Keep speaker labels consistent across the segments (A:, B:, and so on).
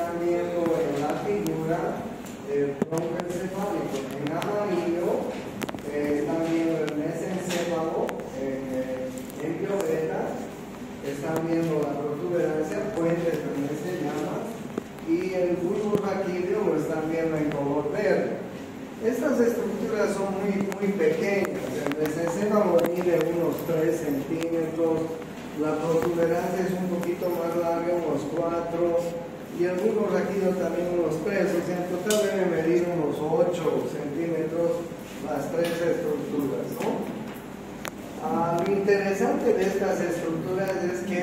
A: están viendo en la figura el tronco encefálico en amarillo, están viendo el mesencéfalo en violeta, están viendo la protuberancia, puente también se llama, y el bulbo raquídeo lo están viendo en color verde. Estas estructuras son muy pequeñas. El mesencéfalo mide unos 3 centímetros, la protuberancia es un poquito más larga, unos 4, y el bulbo raquídeo también unos 3, o sea, en total debe medir unos 8 centímetros las 3 estructuras, ¿no? Lo interesante de estas estructuras es que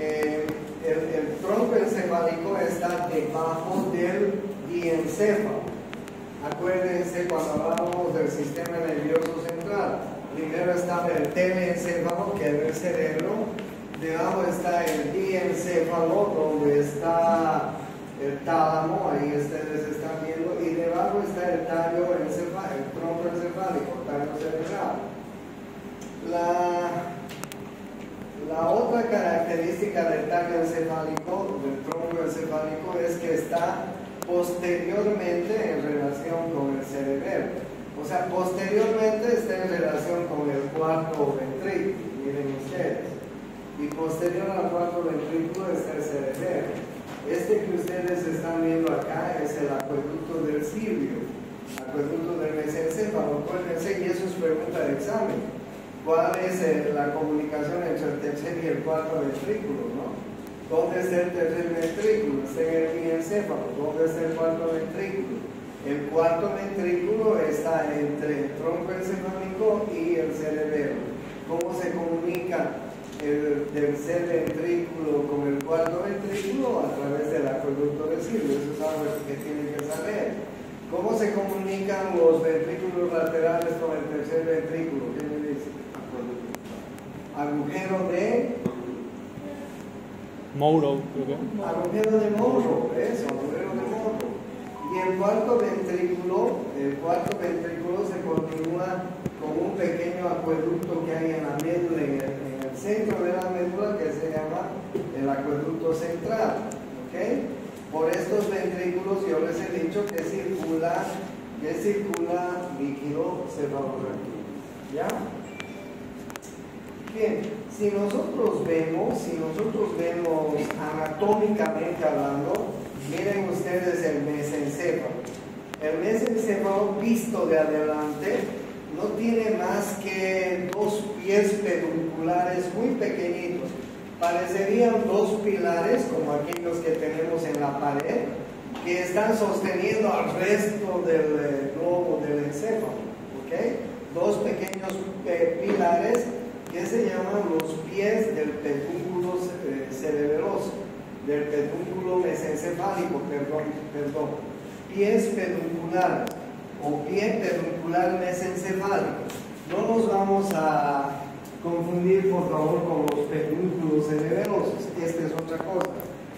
A: el tronco encefálico está debajo del diencéfalo. Acuérdense cuando hablábamos del sistema nervioso central, primero estaba el telencéfalo, que es el cerebro, debajo está el diencéfalo, donde está el tálamo, ahí ustedes están viendo, y debajo está el tallo encefálico, el tronco encefálico, el tallo cerebral. La otra característica del tallo encefálico, del tronco encefálico, es que está posteriormente en relación con el cerebelo. O sea, posteriormente está en relación con el cuarto ventrículo, miren ustedes. Y posterior al cuarto ventrículo está el cerebelo. Este que ustedes están viendo acá es el acueducto del cirio, acueducto del mesencéfalo, acuérdense, y eso es pregunta de examen. ¿Cuál es la comunicación entre el tercer y el cuarto ventrículo, no? ¿Dónde está el tercer ventrículo? Está en el diencéfalo. ¿Dónde está el cuarto ventrículo? El cuarto ventrículo está entre el tronco encefálico y el cerebelo. ¿Cómo se comunica el tercer ventrículo con el cuarto ventrículo? A través del acueducto del cirio. Eso es algo que tienen que saber. ¿Cómo se comunican los ventrículos laterales con el tercer ventrículo? ¿Qué me dice? Agujero de
B: Monro, creo que.
A: agujero de Monro, eso, agujero de Monro. Y el cuarto ventrículo se continúa con un pequeño acueducto que hay en la médula, en el centro de la médula, que se llama el acueducto central, ¿ok? Por estos ventrículos yo les he dicho que circula líquido cefalorraquídeo, ¿ya? Bien, si nosotros vemos anatómicamente hablando, miren ustedes el mesencéfalo. El mesencéfalo visto de adelante no tiene más que 2 pies pedunculares muy pequeñitos. Parecerían 2 pilares, como aquellos que tenemos en la pared, que están sosteniendo al resto del globo del encéfalo, ¿ok? 2 pequeños pilares que se llaman los pies del pedúnculo cerebeloso, del pedúnculo mesencefálico, perdón, pies pedunculares o pie peduncular mesencefálico. No nos vamos a confundir, por favor, con los pedúnculos cerebelosos. Esta es otra cosa.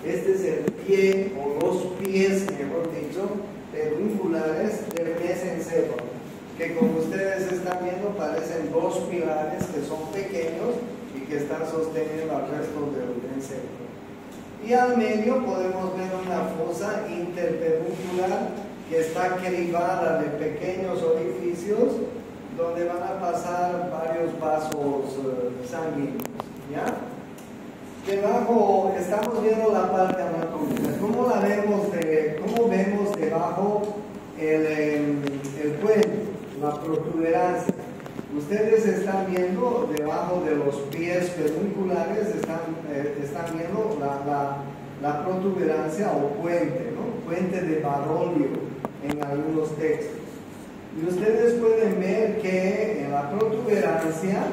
A: Este es el pie o los pies, mejor dicho, pedunculares del mesencéfalo, que como ustedes están viendo parecen 2 pilares que son pequeños y que están sosteniendo al resto del encéfalo. Y al medio podemos ver una fosa interpeduncular que está cribada de pequeños orificios donde van a pasar varios vasos sanguíneos, ¿ya? Debajo, estamos viendo la parte anatómica. ¿Cómo vemos debajo el puente, la protuberancia? Ustedes están viendo debajo de los pies pedunculares, están viendo la protuberancia o puente, ¿no? Puente de Barolio en algunos textos. Y ustedes pueden ver que en la protuberancia,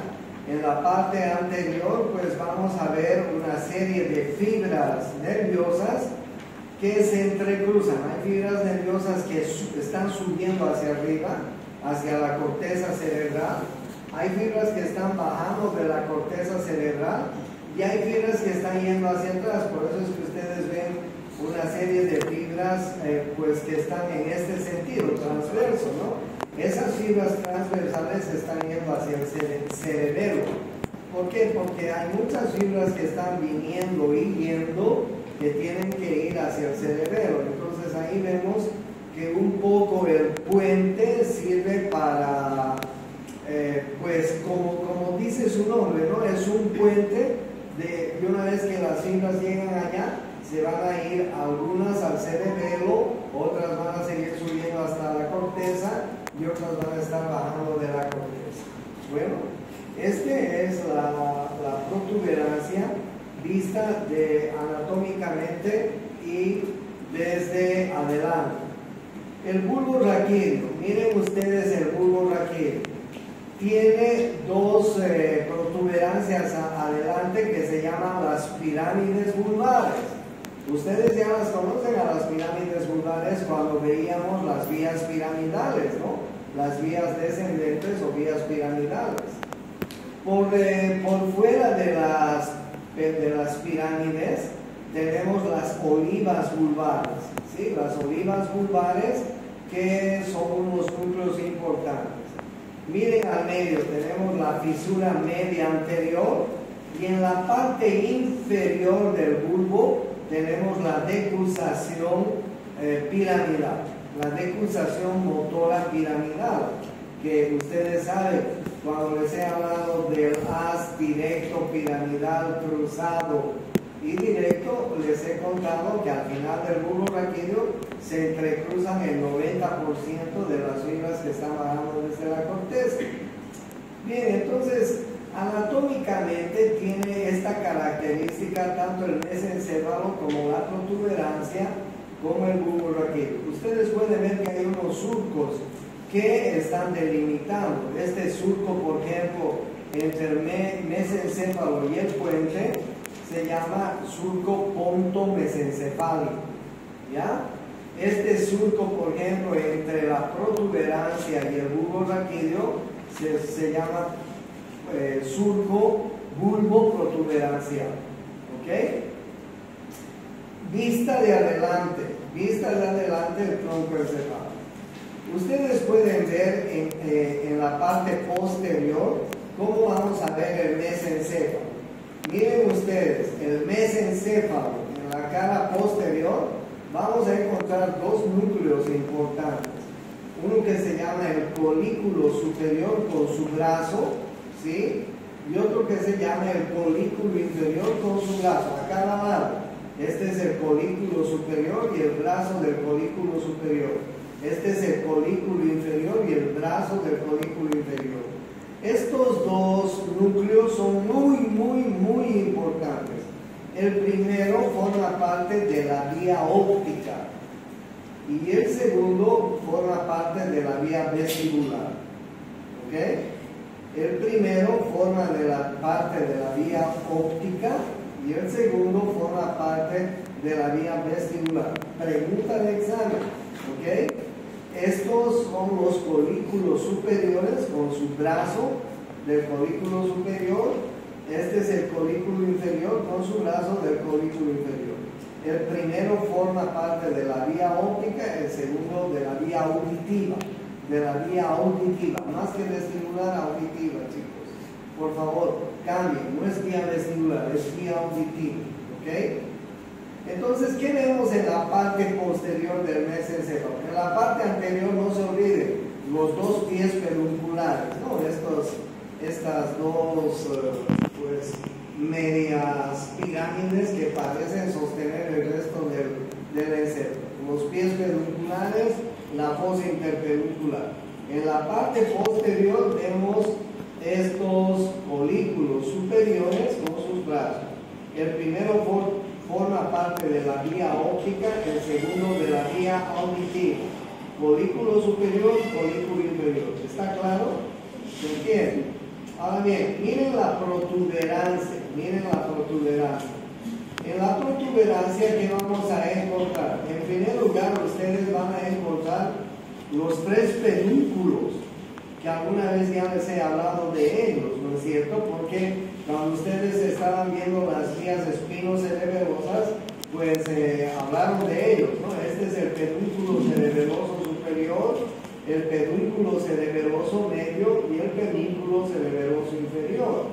A: en la parte anterior, pues vamos a ver una serie de fibras nerviosas que se entrecruzan. Hay fibras nerviosas que están subiendo hacia arriba, hacia la corteza cerebral. Hay fibras que están bajando de la corteza cerebral y hay fibras que están yendo hacia atrás. Por eso es que ustedes ven una serie de fibras pues que están en este sentido, transverso, ¿no? Esas fibras transversales están yendo hacia el cerebelo. ¿Por qué? Porque hay muchas fibras que están viniendo y yendo, que tienen que ir hacia el cerebelo. Entonces ahí vemos que un poco el puente sirve para, pues como dice su nombre, ¿no? Es un puente y una vez que las fibras llegan allá, se van a ir algunas al cerebelo, otras van a seguir subiendo hasta la corteza y otras van a estar bajando de la corteza. Bueno, este es la protuberancia vista anatómicamente y desde adelante. El bulbo raquídeo, miren ustedes el bulbo raquídeo. Tiene dos protuberancias adelante que se llaman las pirámides vulvares. Ustedes ya las conocen a las pirámides vulvares cuando veíamos las vías piramidales, ¿no? Las vías descendentes o vías piramidales. Por fuera de las pirámides tenemos las olivas vulvares, ¿sí? Las olivas vulvares que son unos núcleos importantes. Miren al medio, tenemos la fisura media anterior y en la parte inferior del bulbo tenemos la decursación piramidal, la decursación motora piramidal, que ustedes saben, cuando les he hablado del haz directo, piramidal, cruzado y directo, les he contado que al final del bulbo raquídeo se entrecruzan el 90% de las fibras que están bajando desde la corteza. Bien, entonces, anatómicamente tiene esta característica tanto el mesencéfalo como la protuberancia como el bulbo raquídeo. Ustedes pueden ver que hay unos surcos que están delimitando. Este surco, por ejemplo, entre el mesencéfalo y el puente se llama surco pontomesencefálico, ¿ya? Este surco, por ejemplo, entre la protuberancia y el bulbo raquídeo se llama surco bulbo-protuberancial, ¿ok? Vista de adelante el tronco encefálico. Ustedes pueden ver en la parte posterior cómo vamos a ver el mesencéfalo. Miren ustedes, el mesencéfalo en la cara posterior vamos a encontrar dos núcleos importantes. Uno que se llama el colículo superior con su brazo, ¿sí? Y otro que se llama el colículo inferior con su brazo, a cada lado. Este es el colículo superior y el brazo del colículo superior. Este es el colículo inferior y el brazo del colículo inferior. Estos dos núcleos son muy importantes. El primero forma parte de la vía óptica y el segundo forma parte de la vía vestibular. ¿Ok? El primero forma parte de la vía óptica y el segundo forma parte de la vía vestibular. Pregunta de examen. ¿Ok? Estos son los colículos superiores con su brazo del colículo superior. Este es el colículo inferior con su brazo del colículo inferior. El primero forma parte de la vía óptica, el segundo de la vía auditiva. Más que vestibular, auditiva, chicos. Por favor, cambien. No es vía vestibular, es vía auditiva. ¿Ok? Entonces, ¿qué vemos en la parte posterior del mesencéfalo? En la parte anterior, no se olviden, los dos pies pedunculares, ¿no? Estas dos, pues, medias pirámides que parecen sostener el resto del encéfalo. Los pies pedunculares, la fosa interpeduncular. En la parte posterior vemos estos colículos superiores con sus brazos. El primero forma parte de la vía óptica, el segundo de la vía auditiva. Colículo superior, colículo inferior. ¿Está claro? ¿Se entiende? Ahora bien, miren la protuberancia. En la protuberancia, ¿qué vamos a encontrar? En primer lugar, ustedes van a encontrar los tres pedúnculos, que alguna vez ya les he hablado de ellos, ¿no es cierto? Porque cuando ustedes estaban viendo las vías espinocerebrosas, pues hablaron de ellos, ¿no? Este es el pedúnculo cerebeloso superior, el pedúnculo cerebeloso medio y el pedúnculo cerebeloso inferior,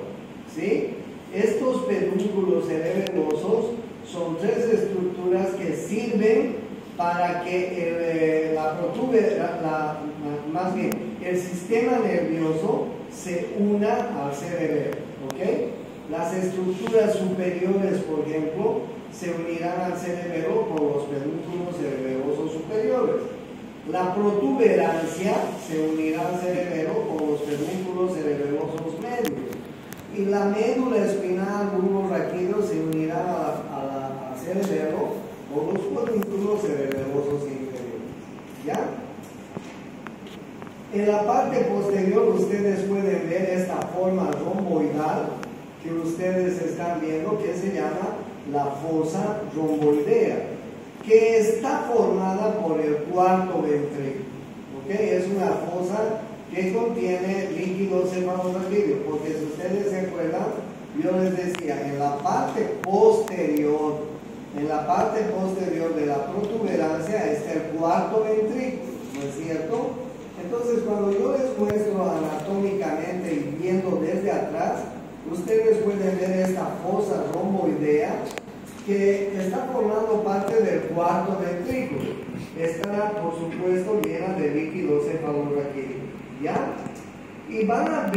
A: ¿sí? Estos pedúnculos cerebelosos son tres estructuras que sirven para que más bien, el sistema nervioso se una al cerebelo, ¿ok? Las estructuras superiores, por ejemplo, se unirán al cerebelo por los pedúnculos cerebelosos superiores. La protuberancia se unirá al cerebelo por los pedúnculos cerebelosos medios. Y la médula espinal bulborraquídeo se unirá al cerebelo por los pedúnculos cerebelosos inferiores. ¿Ya? En la parte posterior ustedes pueden ver esta forma romboidal que ustedes están viendo, que se llama la fosa romboidea, que está formada por el cuarto ventrículo. ¿Okay? Es una fosa que contiene líquido cefalorraquídeo, porque si ustedes se acuerdan, yo les decía, en la parte posterior de la protuberancia está el cuarto ventrículo, ¿no es cierto? Entonces, cuando yo les muestro anatómicamente y viendo desde atrás, ustedes pueden ver esta fosa romboidea que está formando parte del cuarto ventrículo. Está, por supuesto, llena de líquido cefalorraquídeo, ¿ya? Y van a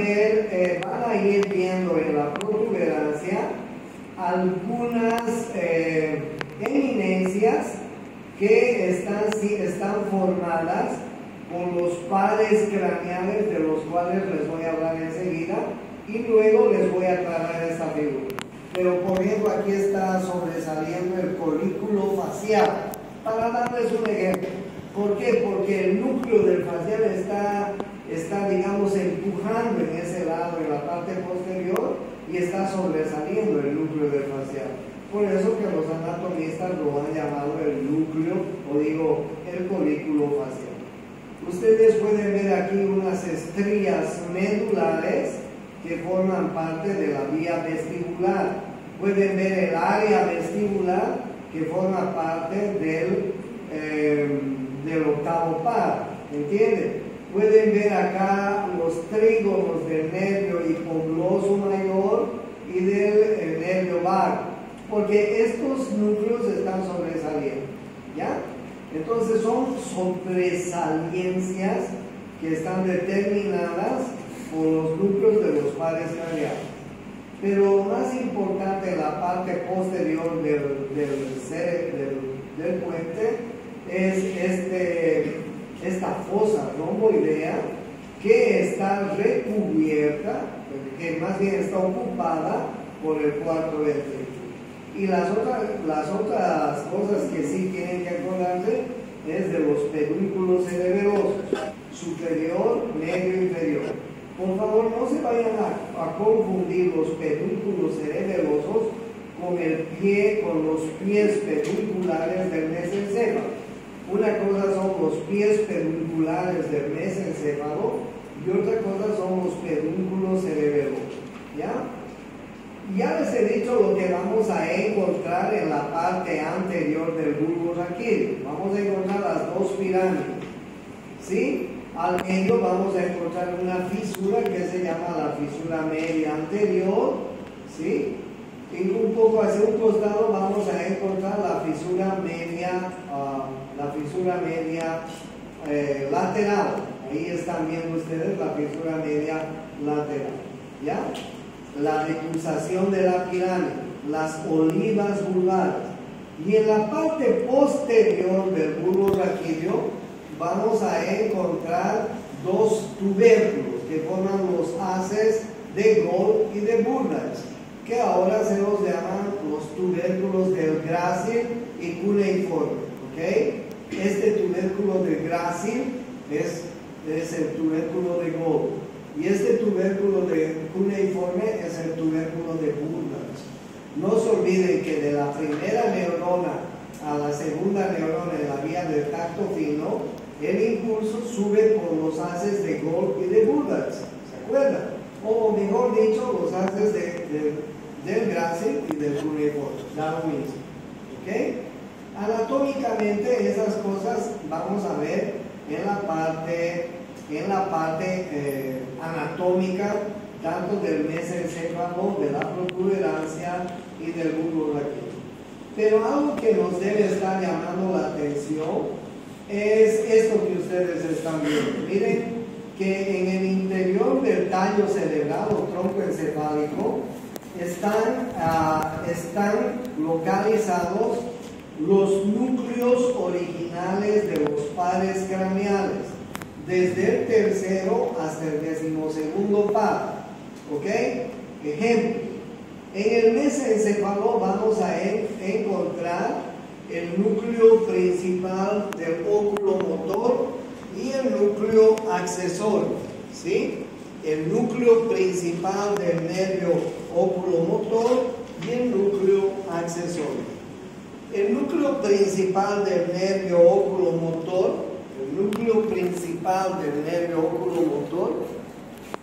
A: ir viendo en la protuberancia algunas eminencias que están formadas con los pares craneales, de los cuales les voy a hablar enseguida, y luego les voy a aclarar esta figura. Pero por ejemplo, aquí está sobresaliendo el colículo facial, para darles un ejemplo. ¿Por qué? Porque el núcleo del facial está, digamos, empujando en ese lado, en la parte posterior, y está sobresaliendo el núcleo del facial. Por eso que los anatomistas lo han llamado el núcleo, o digo, el colículo facial. Ustedes pueden ver aquí unas estrías medulares que forman parte de la vía vestibular. Pueden ver el área vestibular que forma parte del octavo par, ¿entienden? Pueden ver acá los trígonos del nervio hipogloso mayor y del nervio vago, porque estos núcleos están sobresaliendo, ¿ya? Entonces son sobresaliencias que están determinadas por los núcleos de los pares craneales. Pero lo más importante en la parte posterior del puente es esta fosa romboidea que está recubierta, que más bien está ocupada por el cuarto ventrículo. Y las otras cosas que sí tienen que acordarse es de los pedúnculos cerebelosos, superior, medio e inferior. Por favor, no se vayan a confundir los pedúnculos cerebelosos con los pies pedunculares del mesencéfalo. Una cosa son los pies pedunculares del mesencéfalo y otra cosa son los pedúnculos cerebelosos. ¿Ya? Ya les he dicho lo que vamos a encontrar en la parte anterior del bulbo raquídeo. Vamos a encontrar las dos pirámides, ¿sí? Al medio vamos a encontrar una fisura que se llama la fisura media anterior, ¿sí? Y un poco hacia un costado vamos a encontrar la fisura media lateral. Ahí están viendo ustedes la fisura media lateral, ¿ya? La decusación de la pirámide, las olivas vulvares. Y en la parte posterior del bulbo raquídeo vamos a encontrar dos tubérculos que forman los haces de Gold y de Burlatz, que ahora se los llaman los tubérculos del grácil y cuneiforme, ¿ok? Este tubérculo del grácil es el tubérculo de Gold, y este tubérculo de cuneiforme es el tubérculo de Burlatz. No se olviden que de la primera neurona a la segunda neurona en la vía del tacto fino, el impulso sube por los haces de Gold y de Burlatz, ¿se acuerdan? O mejor dicho, los haces del grácil y del cuneiforme, da lo mismo, ¿ok? Anatómicamente esas cosas vamos a ver en la parte anatómica, tanto del mesencéfalo, de la protuberancia y del bulbo raquídeo. Pero algo que nos debe estar llamando la atención es esto que ustedes están viendo. Miren que en el interior del tallo cerebral o tronco encefálico están localizados los núcleos originales de los pares craneales, desde el tercero hasta el 12º par. ¿Ok? Ejemplo, en el mesencéfalo vamos a encontrar el núcleo principal del óculo motor y el núcleo accesorio, ¿sí? El núcleo principal del nervio oculomotor y el núcleo accesorio. El núcleo principal del nervio oculomotor,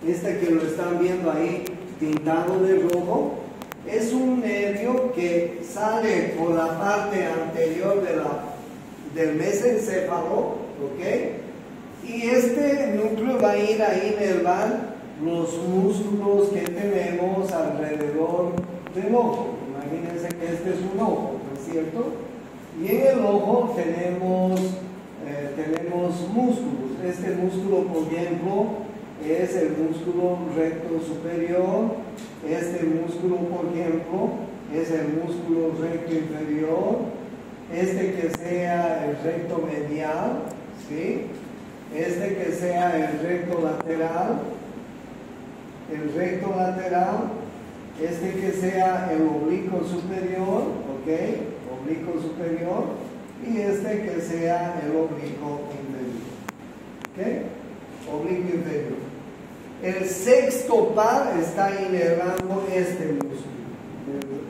A: este que lo están viendo ahí pintado de rojo, es un nervio que sale por la parte anterior del mesencéfalo, ¿ok? Y este núcleo va a ir a inervar los músculos que tenemos alrededor del ojo. Imagínense que este es un ojo, ¿no es cierto? Y en el ojo tenemos músculos. Este músculo, por ejemplo, es el músculo recto superior. Este músculo, por ejemplo, es el músculo recto inferior. Este que sea el recto medial, ¿sí? Este que sea el recto lateral. Este que sea el oblicuo superior, ¿ok? Oblicuo superior. Y este que sea el oblicuo inferior, ¿ok? Oblicuo inferior. El sexto par está inervando este músculo,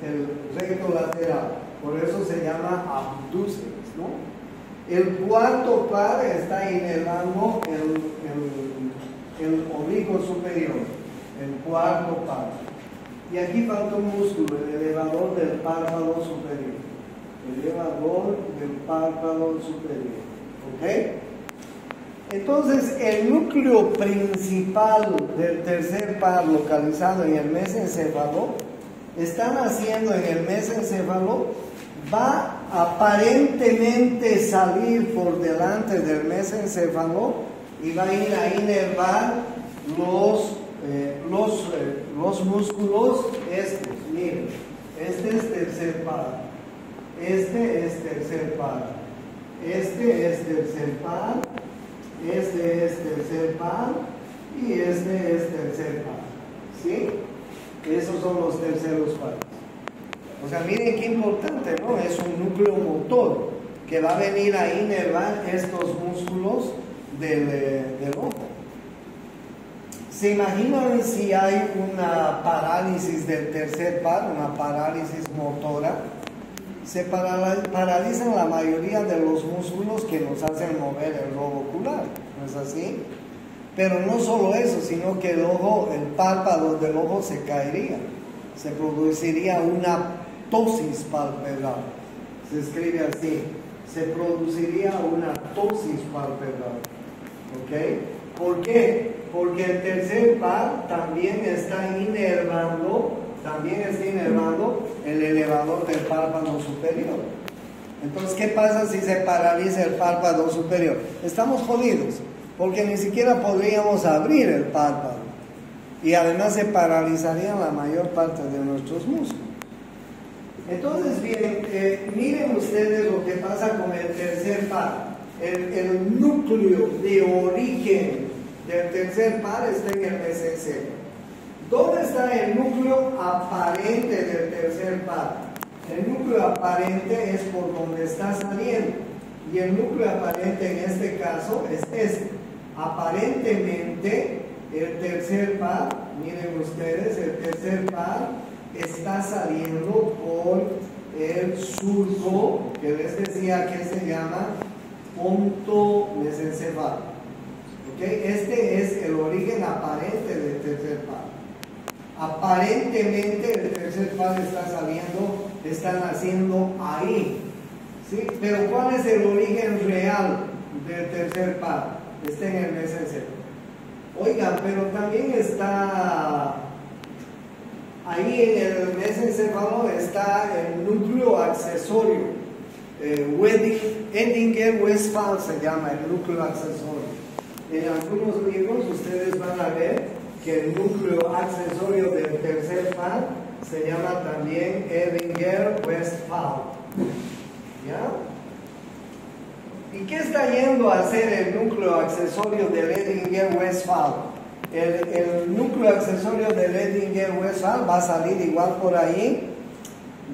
A: el recto lateral. Por eso se llama abducens, ¿no? El cuarto par está inervando el oblicuo superior, el cuarto par. Y aquí falta un músculo, el elevador del párpado superior. Elevador del párpado superior. ¿Ok? Entonces, el núcleo principal del tercer par localizado en el mesencéfalo, están haciendo en el mesencéfalo, va aparentemente salir por delante del mesencéfalo y va a ir a inervar los músculos estos. Miren, este es tercer par, este es tercer par, este es tercer par, este es tercer par y este es tercer par, ¿sí? Esos son los terceros pares. O sea, miren qué importante, ¿no? Es un núcleo motor que va a venir a inervar estos músculos del ojo. ¿Se imaginan si hay una parálisis del tercer par, una parálisis motora? Se paralizan la mayoría de los músculos que nos hacen mover el globo ocular, ¿no es así? Pero no solo eso, sino que el párpado del ojo se caería, se produciría una ptosis palpebral, se escribe así, se produciría una ptosis palpebral, ¿ok? ¿Por qué? Porque el tercer par también está inervando el elevador del párpado superior. Entonces, ¿qué pasa si se paraliza el párpado superior? Estamos jodidos, porque ni siquiera podríamos abrir el párpado. Y además se paralizarían la mayor parte de nuestros músculos. Entonces, bien, miren ustedes lo que pasa con el tercer par. El núcleo de origen del tercer par está en el mesencéfalo. ¿Dónde está el núcleo aparente del tercer par? El núcleo aparente es por donde está saliendo. Y el núcleo aparente en este caso es este. Aparentemente, el tercer par, miren ustedes, el tercer par está saliendo por el surco que les decía que se llama punto mesencéfalo. ¿Okay? Este es el origen aparente del tercer par. Aparentemente el tercer par está naciendo ahí, ¿sí? Pero ¿cuál es el origen real del tercer par? Está en el mesencéfalo. Oigan, pero también está ahí en el mesencéfalo está el núcleo accesorio. Edinger-Westphal se llama el núcleo accesorio. En algunos libros ustedes van a ver que el núcleo accesorio del tercer par se llama también Edinger-Westphal. ¿Ya? ¿Y qué está yendo a hacer el núcleo accesorio del Edinger-Westphal? El núcleo accesorio del Edinger-Westphal va a salir igual por ahí,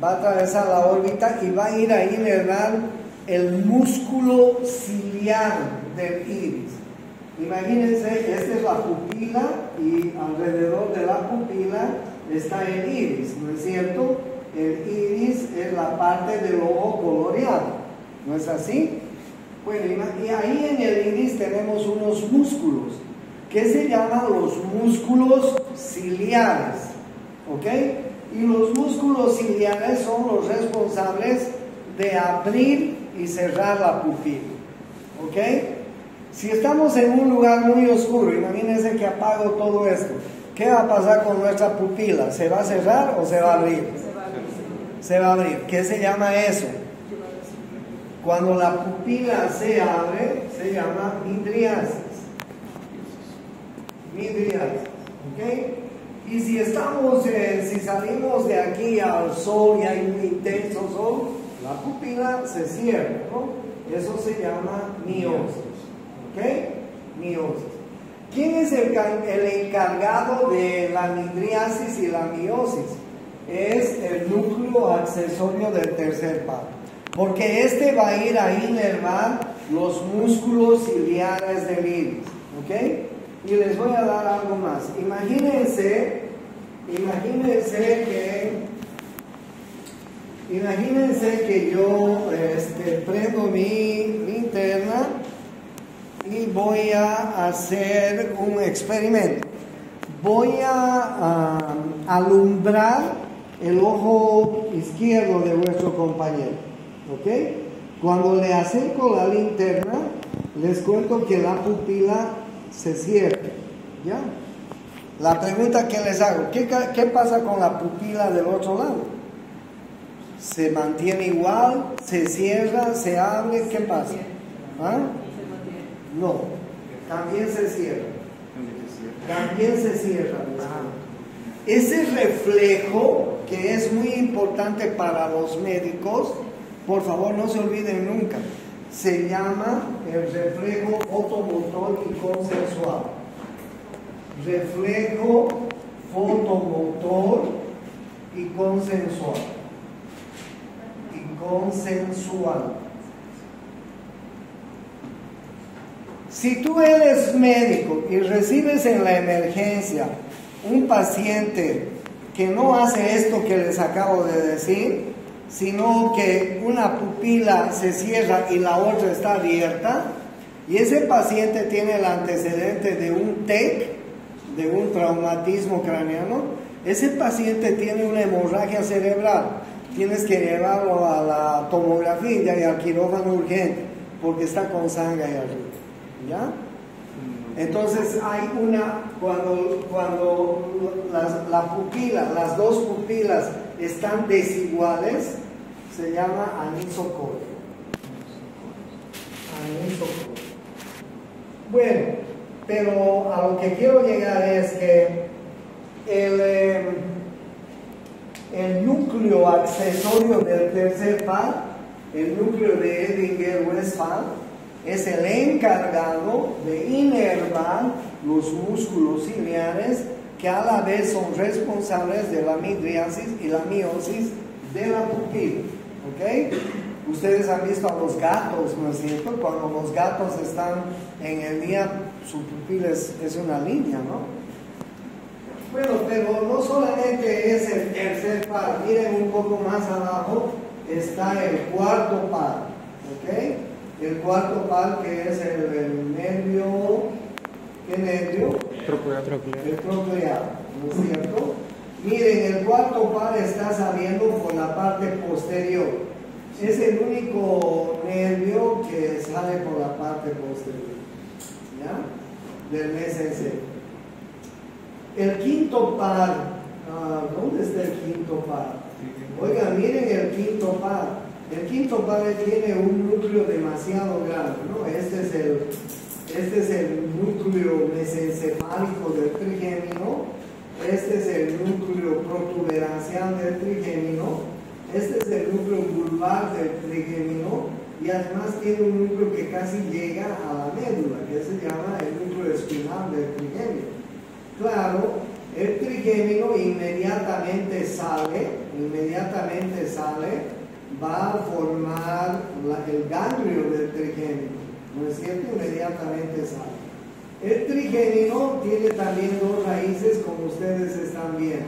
A: va a atravesar la órbita y va a ir a inervar el músculo ciliar del iris. Imagínense, esta es la pupila y alrededor de la pupila está el iris, ¿no es cierto? El iris es la parte del ojo coloreado, ¿no es así? Bueno, y ahí en el iris tenemos unos músculos que se llaman los músculos ciliares, ¿ok? Y los músculos ciliares son los responsables de abrir y cerrar la pupila, ¿ok? Si estamos en un lugar muy oscuro, imagínense que apago todo esto, ¿qué va a pasar con nuestra pupila? ¿Se va a cerrar o se va a abrir? Se va a abrir. ¿Qué se llama eso? Cuando la pupila se abre, se llama midriasis. Midriasis, ¿ok? Y si salimos de aquí al sol y hay un intenso sol, la pupila se cierra, ¿no? Eso se llama miosis, ¿ok? Miosis. ¿Quién es el encargado de la midriasis y la miosis? Es el núcleo accesorio del tercer par, porque este va a ir a inervar los músculos ciliares del iris, ¿ok? Y les voy a dar algo más. Imagínense que yo prendo mi linterna y voy a hacer un experimento. Voy a alumbrar el ojo izquierdo de vuestro compañero, ¿ok? Cuando le acerco la linterna, les cuento que la pupila se cierra, ¿ya? La pregunta que les hago, ¿qué pasa con la pupila del otro lado? ¿Se mantiene igual? ¿Se cierra? ¿Se abre? ¿Qué pasa? ¿Ah? No, también se cierra. También se cierra. Ese reflejo, que es muy importante para los médicos, por favor no se olviden nunca, se llama el reflejo fotomotor y consensual. Reflejo fotomotor y consensual. Si tú eres médico y recibes en la emergencia un paciente que no hace esto que les acabo de decir, sino que una pupila se cierra y la otra está abierta, y ese paciente tiene el antecedente de un TEC, de un traumatismo craneano, ese paciente tiene una hemorragia cerebral, tienes que llevarlo a la tomografía y al quirófano urgente, porque está con sangre ahí arriba, ¿ya? Entonces hay cuando las dos pupilas están desiguales, se llama anisocoria. Bueno, pero a lo que quiero llegar es que el núcleo accesorio del tercer par, el núcleo de Edinger-Westphal, es el encargado de inervar los músculos ciliares que a la vez son responsables de la midriasis y la miosis de la pupila, ¿ok? Ustedes han visto a los gatos, ¿no es cierto? Cuando los gatos están en el día, su pupila es una línea, ¿no? Bueno, pero no solamente es el tercer par, miren un poco más abajo, está el cuarto par, ¿ok? El cuarto par, que es el nervio, ¿qué nervio? El trocleado, ¿no es cierto? Miren, el cuarto par está saliendo por la parte posterior. Es el único nervio que sale por la parte posterior, ¿ya? Del mesencéfalo. El quinto par ¿Dónde está el quinto par? Oigan, miren el quinto par. El quinto par tiene un núcleo demasiado grande, ¿no? Este es el núcleo mesencefálico del trigémino. Este es el núcleo protuberancial del trigémino. Este es el núcleo vulvar del trigémino. Y además tiene un núcleo que casi llega a la médula, que se llama el núcleo espinal del trigémino. Claro, el trigémino inmediatamente sale, va a formar el ganglio del trigémino, ¿no es cierto? Inmediatamente sale. El trigémino tiene también dos raíces, como ustedes están viendo.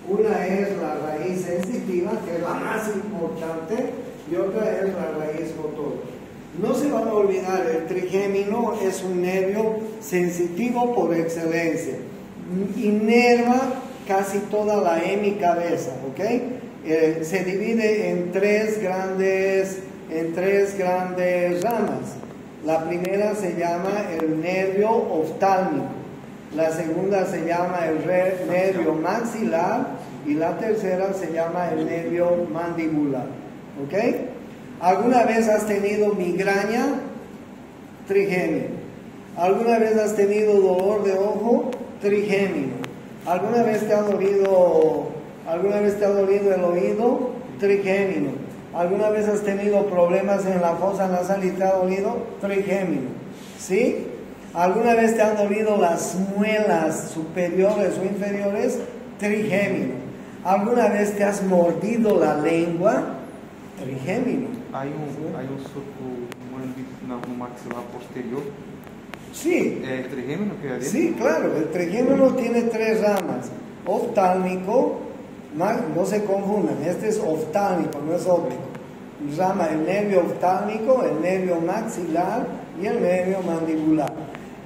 A: Una es la raíz sensitiva, que es la más importante, y otra es la raíz motora. No se van a olvidar, el trigémino es un nervio sensitivo por excelencia. Inerva casi toda la hemicabeza, ¿ok? Se divide en tres grandes ramas. La primera se llama el nervio oftálmico, la segunda se llama el nervio maxilar y la tercera se llama el nervio mandibular, ¿ok? ¿Alguna vez has tenido migraña? Trigémino. ¿Alguna vez has tenido dolor de ojo? Trigémino. ¿Alguna vez te ha dolido el oído? Trigémino. ¿Alguna vez has tenido problemas en la fosa nasal y te ha dolido? Trigémino. ¿Sí? ¿Alguna vez te han dolido las muelas superiores o inferiores? Trigémino. ¿Alguna vez te has mordido la lengua? Trigémino.
B: Hay un surco no maxilar posterior.
A: Sí.
B: ¿El trigémino que hay?
A: Sí, claro. El trigémino tiene tres ramas. Oftálmico, no se confundan, este es oftálmico, no es óptico. Rama el nervio oftálmico, el nervio maxilar y el nervio mandibular.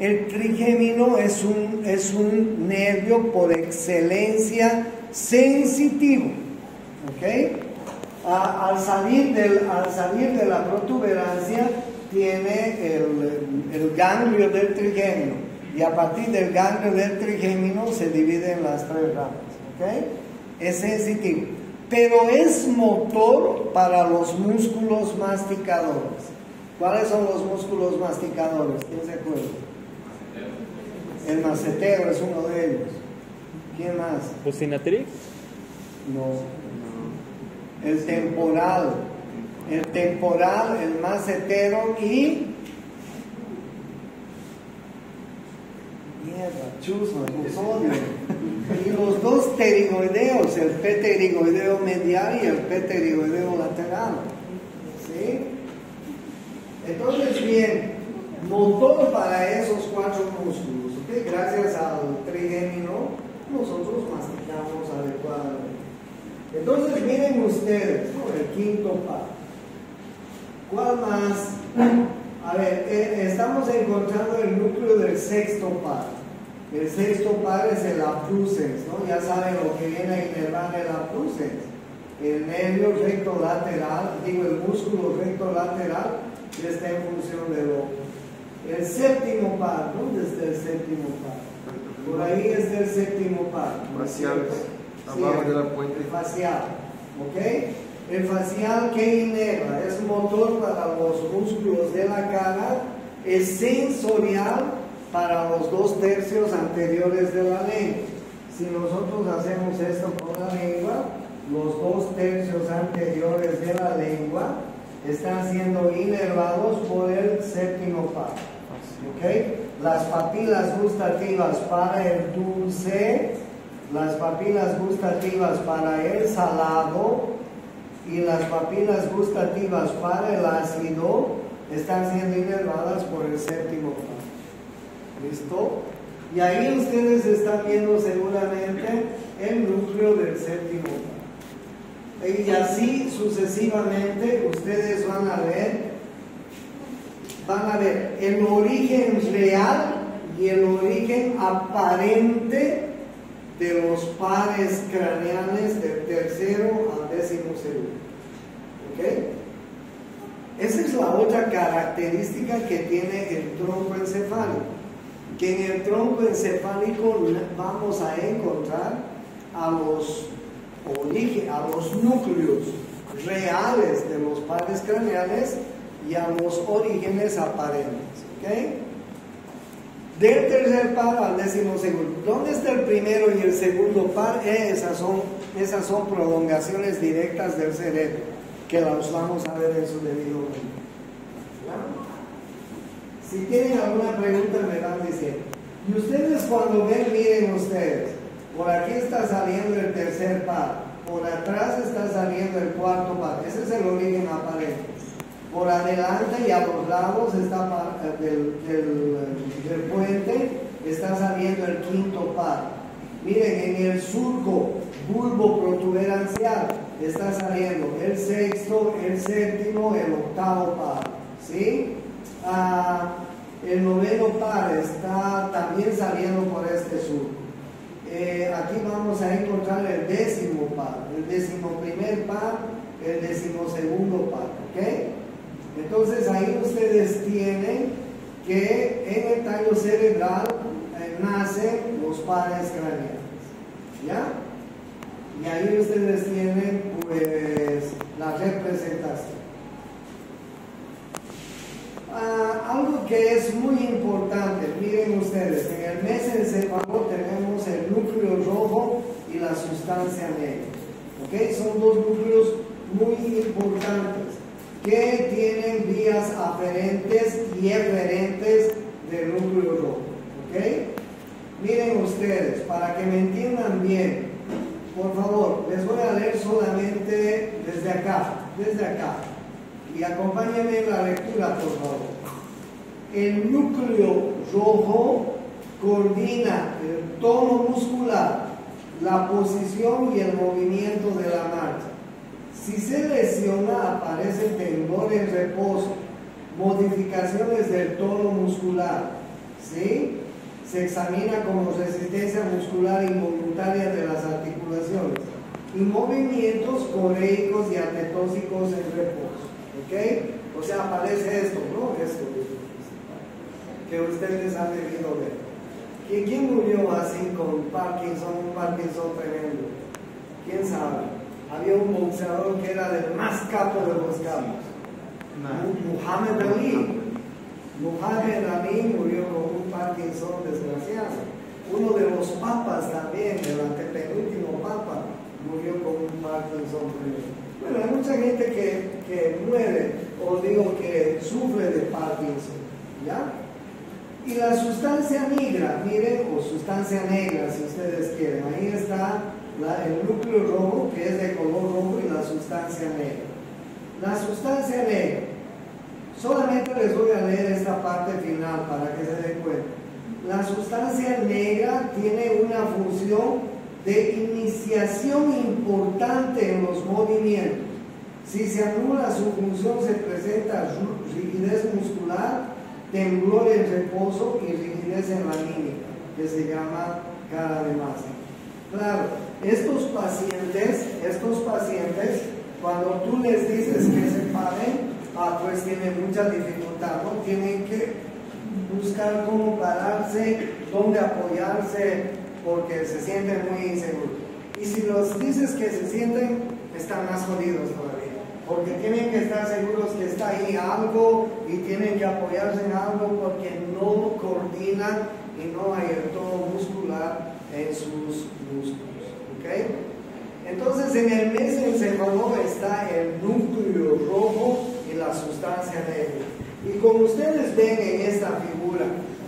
A: El trigémino es un nervio por excelencia sensitivo, ¿ok? Al salir de la protuberancia tiene el ganglio del trigémino y a partir del ganglio del trigémino se divide en las tres ramas, ¿ok? Es sensitivo, pero es motor para los músculos masticadores. ¿Cuáles son los músculos masticadores? ¿Quién se acuerda? El macetero es uno de ellos. ¿Quién más?
C: ¿Postinatrix?
A: No. El temporal, el macetero y chusma, custodio. Y los dos pterigoideos, el P pterigoideo medial y el P pterigoideo lateral. ¿Sí? Entonces, bien, motor para esos cuatro músculos. ¿Okay? Gracias al trigémino, nosotros masticamos adecuadamente. Entonces, miren ustedes, ¿no? El quinto par. ¿Cuál más? A ver, estamos encontrando el núcleo del sexto par. El sexto par es el abducens, ¿no? Ya saben lo que viene a inervar el abducens. El nervio recto lateral, el músculo recto lateral, que está en función del ojo. El séptimo par, ¿dónde está el séptimo par? Por ahí está el séptimo par.
B: Facial,
A: sí,
B: abajo de la puente.
A: El facial, ¿ok? El facial que inerva es motor para los músculos de la cara, es sensorial para los 2/3 anteriores de la lengua. Si nosotros hacemos esto con la lengua, los 2/3 anteriores de la lengua están siendo inervados por el séptimo par. ¿Okay? Las papilas gustativas para el dulce, las papilas gustativas para el salado y las papilas gustativas para el ácido están siendo inervadas por el séptimo par. ¿Listo? Y ahí ustedes están viendo seguramente el núcleo del séptimo par. Y así sucesivamente ustedes van a ver el origen real y el origen aparente de los pares craneales del tercero al 12º. ¿Ok? Esa es la otra característica que tiene el tronco encefálico. Que en el tronco encefálico vamos a encontrar a los núcleos reales de los pares craneales y a los orígenes aparentes. ¿Okay? Del tercer par al 12º. ¿Dónde está el primero y el segundo par? Esas son prolongaciones directas del cerebro, que las vamos a ver en su debido momento. Si tienen alguna pregunta me van diciendo. Y ustedes cuando ven, miren ustedes, por aquí está saliendo el tercer par, por atrás está saliendo el cuarto par, ese es el origen aparente. Por adelante y a los lados está del puente está saliendo el quinto par. Miren, en el surco bulbo protuberancial está saliendo el sexto, el séptimo, el octavo par. ¿Sí? El noveno par está también saliendo por este surco. Aquí vamos a encontrar el 10º par, el 11º par, el 12º par. ¿Ok? Entonces ahí ustedes tienen que en el tallo cerebral nacen los pares craneales. ¿Ya? Y ahí ustedes tienen pues la representación. Algo que es muy importante, miren ustedes, en el mesencéfalo tenemos el núcleo rojo y la sustancia negra. ¿Ok? Son dos núcleos muy importantes que tienen vías aferentes y eferentes del núcleo rojo. ¿Ok? Miren ustedes, para que me entiendan bien, por favor, les voy a leer solamente desde acá, y acompáñenme en la lectura, por favor. El núcleo rojo coordina el tono muscular, la posición y el movimiento de la marcha. Si se lesiona, aparece temblor en reposo, modificaciones del tono muscular, ¿sí? Se examina como resistencia muscular involuntaria de las articulaciones y movimientos coreicos y atetóxicos en reposo. ¿Ok? O sea, aparece esto, ¿no? Esto que ustedes han debido ver. ¿Quién murió así con Parkinson, un Parkinson tremendo? ¿Quién sabe? Había un boxeador que era el más capo de los capos. Muhammad Ali. Muhammad Ali murió con un Parkinson desgraciado. Uno de los papas también, el antepenúltimo papa, murió con un Parkinson tremendo. Bueno, hay mucha gente que muere, o digo que sufre de Parkinson. ¿Ya? Y la sustancia negra, miren, o sustancia negra si ustedes quieren, ahí está el núcleo rojo, que es de color rojo, y la sustancia negra. La sustancia negra, solamente les voy a leer esta parte final para que se den cuenta. La sustancia negra tiene una función de iniciación importante en los movimientos. Si se anula su función, se presenta rigidez muscular, temblor en reposo y rigidez en la mímica, que se llama cara de masa. Claro, estos pacientes, cuando tú les dices que se paren, pues tienen mucha dificultad, ¿no? Tienen que buscar cómo pararse, dónde apoyarse, porque se sienten muy inseguros. Y si los dices que se sienten, están más jodidos todavía, porque tienen que estar seguros que está ahí algo y tienen que apoyarse en algo, porque no coordinan y no hay el tono muscular en sus músculos. ¿Okay? Entonces en el mesencéfalo está el núcleo rojo y la sustancia negra. Y como ustedes ven en esta figura,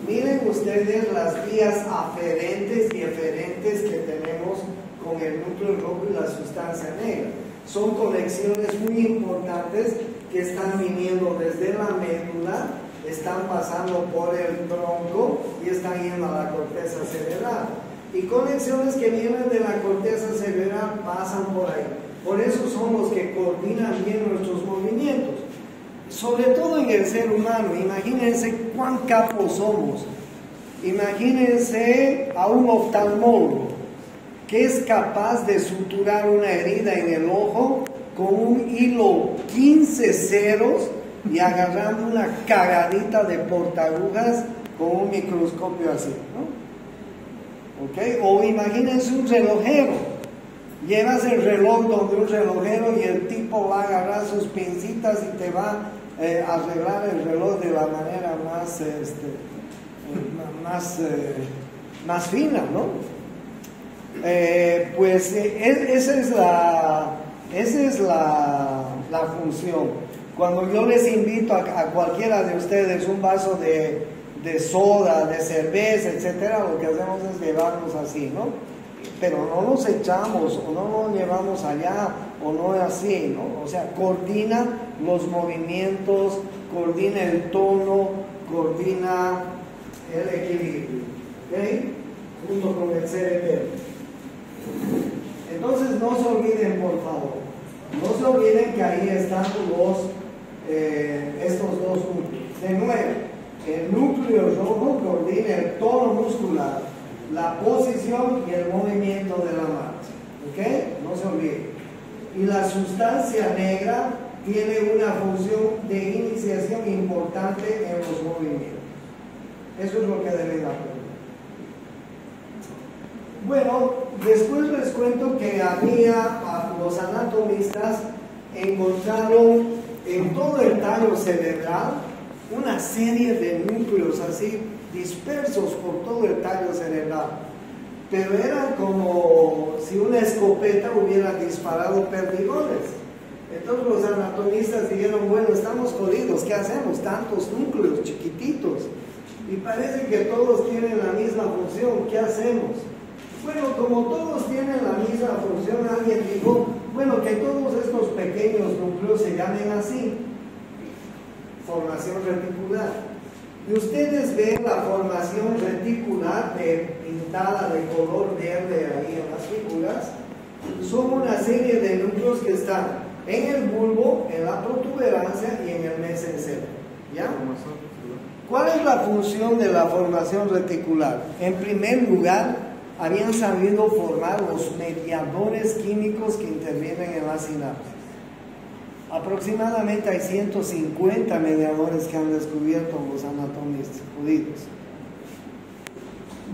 A: miren ustedes las vías aferentes y eferentes que tenemos con el núcleo rojo y la sustancia negra. Son conexiones muy importantes que están viniendo desde la médula, están pasando por el tronco y están yendo a la corteza cerebral. Y conexiones que vienen de la corteza cerebral pasan por ahí. Por eso son los que coordinan bien nuestros movimientos. Sobre todo en el ser humano, imagínense cuán capos somos. Imagínense a un oftalmólogo que es capaz de suturar una herida en el ojo con un hilo 15 ceros y agarrando una cagadita de portagujas con un microscopio así, ¿no? ¿Okay? O imagínense un relojero Llevas el reloj donde un relojero y el tipo va a agarrar sus pincitas y te va a arreglar el reloj de la manera más fina, ¿no? Esa es la función. Cuando yo les invito a cualquiera de ustedes un vaso de soda, de cerveza, etcétera, lo que hacemos es llevarnos así, ¿no? Pero no nos echamos o no nos llevamos allá o no es así, ¿no? O sea, coordina los movimientos, coordina el tono, coordina el equilibrio, ¿ok? Junto con el cerebelo. Entonces no se olviden, por favor, no se olviden que ahí están estos dos núcleos. De nuevo, el núcleo rojo coordina el tono muscular, la posición y el movimiento de la marcha, ¿ok? No se olviden. Y la sustancia negra tiene una función de iniciación importante en los movimientos. Eso es lo que deben aprender. Bueno, después les cuento que los anatomistas encontraron en todo el tallo cerebral una serie de núcleos así dispersos por todo el tallo cerebral, pero era como si una escopeta hubiera disparado perdigones. Entonces los anatomistas dijeron, bueno, estamos jodidos, ¿qué hacemos? Tantos núcleos chiquititos y parece que todos tienen la misma función, ¿qué hacemos? Bueno, como todos tienen la misma función, alguien dijo, bueno, que todos estos pequeños núcleos se llamen así, formación reticular. Y ustedes ven la formación reticular pintada de color verde ahí en las figuras. Son una serie de núcleos que están en el bulbo, en la protuberancia y en el mesencéfalo. ¿Ya? ¿Cuál es la función de la formación reticular? En primer lugar, habían sabido formar los mediadores químicos que intervienen en la sinapsis. Aproximadamente hay 150 mediadores que han descubierto los anatomistas judíos.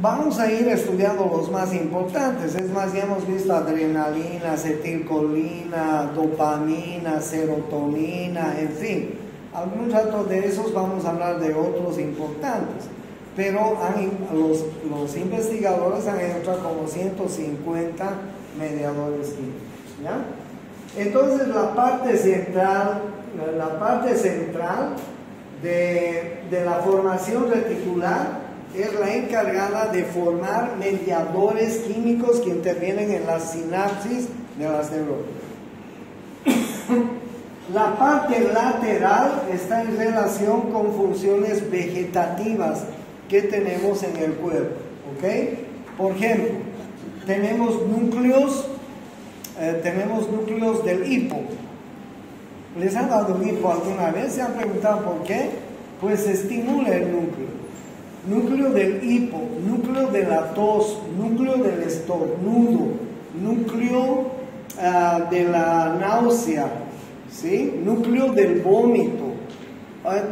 A: Vamos a ir estudiando los más importantes. Es más, ya hemos visto adrenalina, acetilcolina, dopamina, serotonina, en fin. Algún rato de esos vamos a hablar de otros importantes. Pero los investigadores han encontrado como 150 mediadores químicos, ¿ya? Entonces la parte central de la formación reticular es la encargada de formar mediadores químicos que intervienen en la sinapsis de las neuronas. La parte lateral está en relación con funciones vegetativas que tenemos en el cuerpo, ¿ok? Por ejemplo, tenemos núcleos del hipo. ¿Les han dado hipo alguna vez? ¿Se han preguntado por qué? Pues se estimula el núcleo. Núcleo del hipo, núcleo de la tos, núcleo del estornudo, núcleo de la náusea, ¿sí? Núcleo del vómito,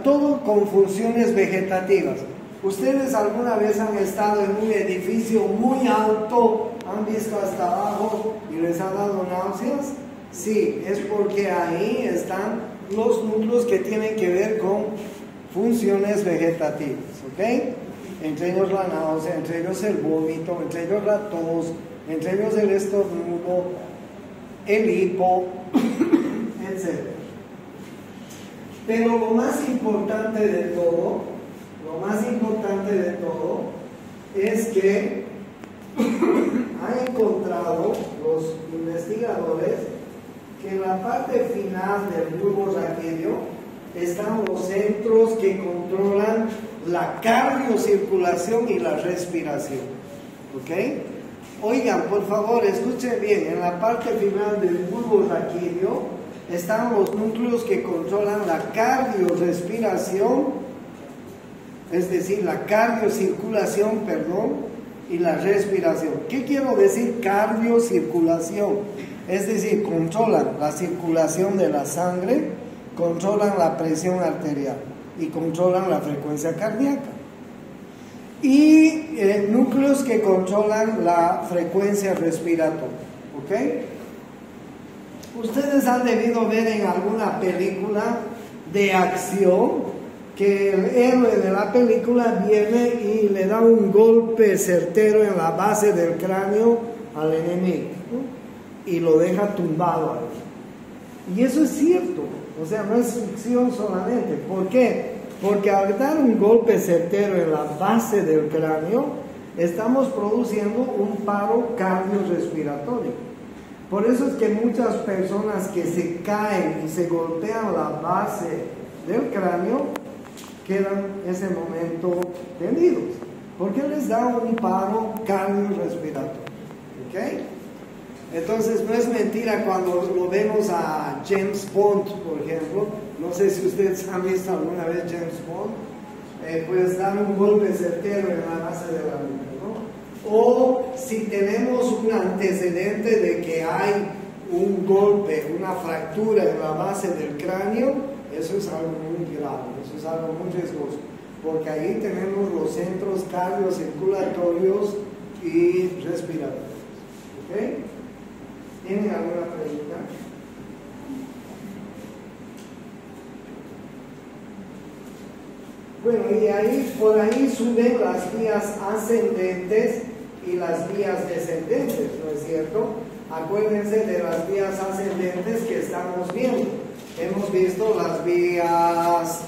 A: todo con funciones vegetativas. ¿Ustedes alguna vez han estado en un edificio muy alto, han visto hasta abajo y les ha dado náuseas? Sí, es porque ahí están los núcleos que tienen que ver con funciones vegetativas, ¿ok? Entre ellos la náusea, entre ellos el vómito, entre ellos la tos, entre ellos el estornudo, el hipo, etc. Pero lo más importante de todo es que han encontrado los investigadores que en la parte final del bulbo raquídeo están los centros que controlan la cardiocirculación y la respiración, ¿ok? Oigan, por favor, escuchen bien, en la parte final del bulbo raquídeo están los núcleos que controlan la cardiorrespiración, es decir, la cardiocirculación, y la respiración. ¿Qué quiero decir cardiocirculación? Es decir, controlan la circulación de la sangre, controlan la presión arterial y controlan la frecuencia cardíaca. Y núcleos que controlan la frecuencia respiratoria, ¿ok? ¿Ok? Ustedes han debido ver en alguna película de acción que el héroe de la película viene y le da un golpe certero en la base del cráneo al enemigo, ¿no? Y lo deja tumbado ahí. Y eso es cierto, o sea, no es ficción solamente. ¿Por qué? Porque al dar un golpe certero en la base del cráneo, estamos produciendo un paro cardiorrespiratorio. Por eso es que muchas personas que se caen y se golpean la base del cráneo quedan en ese momento tendidos, porque les da un paro cardiorrespiratorio. ¿Ok? Entonces no es mentira cuando lo vemos a James Bond, por ejemplo. No sé si ustedes han visto alguna vez James Bond, pues dan un golpe certero en la base de la nuca, ¿no? O si tenemos un antecedente de que hay un golpe, una fractura en la base del cráneo, eso es algo muy grave, eso es algo muy riesgoso, porque ahí tenemos los centros cardiocirculatorios y respiratorios. ¿Ok? ¿Tienen alguna pregunta? Bueno, y ahí, por ahí suben las vías ascendentes y las vías descendentes, ¿no es cierto? Acuérdense de las vías ascendentes que estamos viendo. Hemos visto las vías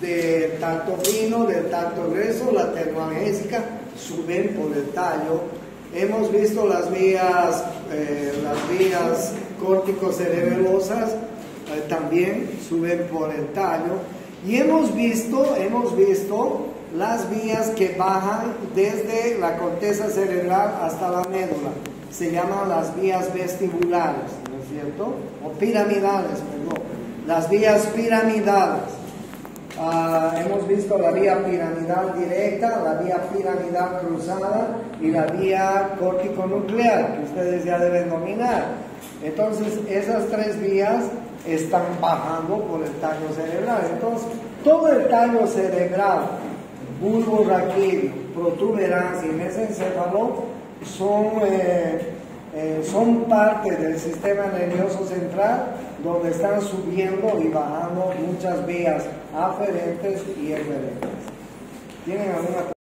A: del tacto fino, del tacto grueso, la termoanalgésica, suben por el tallo. Hemos visto las vías córtico-cerebelosas, también suben por el tallo. Y hemos visto las vías que bajan desde la corteza cerebral hasta la médula. Se llaman las vías vestibulares, ¿no es cierto? O piramidales, perdón. Las vías piramidales. Hemos visto la vía piramidal directa, la vía piramidal cruzada y la vía córtico-nuclear, que ustedes ya deben dominar. Entonces, esas tres vías están bajando por el tallo cerebral. Entonces, todo el tallo cerebral, bulbo raquídeo, protuberancia y mesencéfalo son parte del sistema nervioso central, donde están subiendo y bajando muchas vías aferentes y eferentes. ¿Tienen alguna pregunta?